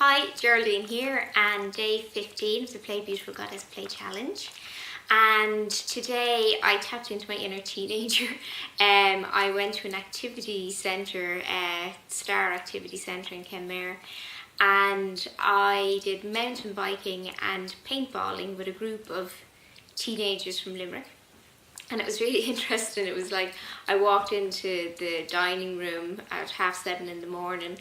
Hi, Geraldine here, and day 15 of the Play Beautiful Goddess Play Challenge. And today I tapped into my inner teenager. I went to an activity centre, Star Activity Centre in Kenmare, and I did mountain biking and paintballing with a group of teenagers from Limerick. And it was really interesting. It was like I walked into the dining room at 7:30 in the morning,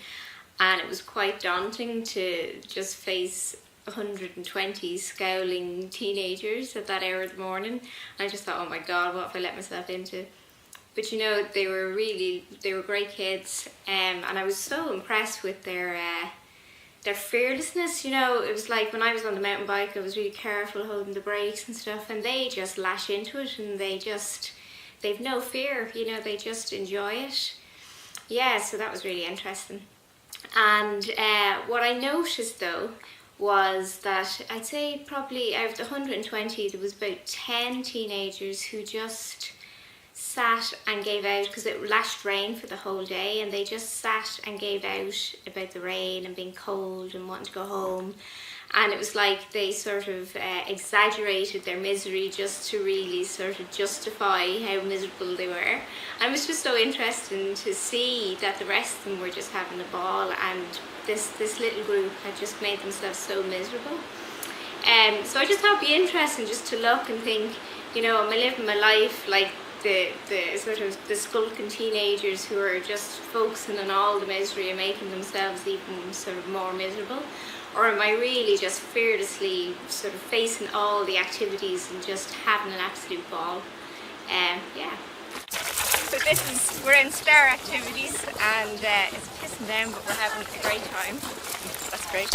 and it was quite daunting to just face 120 scowling teenagers at that hour of the morning. And I just thought, oh my God, what have I let myself into? But you know, they were great kids, and I was so impressed with their fearlessness. You know, it was like when I was on the mountain bike, I was really careful holding the brakes and stuff, and they just lash into it, and they've no fear, you know, they just enjoy it. Yeah, so that was really interesting. And what I noticed though was that I'd say probably out of the 120 there was about 10 teenagers who just sat and gave out, because it lashed rain for the whole day, and they just sat and gave out about the rain and being cold and wanting to go home. And it was like they sort of exaggerated their misery just to really sort of justify how miserable they were. And it was just so interesting to see that the rest of them were just having a ball, and this little group had just made themselves so miserable. So I just thought it'd be interesting just to look and think, you know, am I living my life like the sort of the skulking teenagers who are just focusing on all the misery and making themselves even sort of more miserable? Or am I really just fearlessly sort of facing all the activities and just having an absolute ball? Yeah. So we're in Star Activities, and it's pissing down, but we're having a great time. That's great.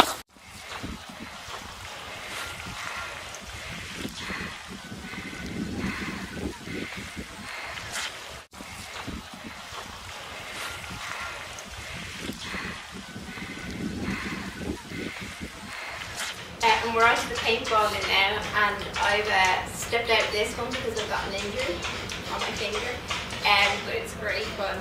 And we're onto the paintballing now, and I've stepped out this one because I've got an injury on my finger, but it's great fun.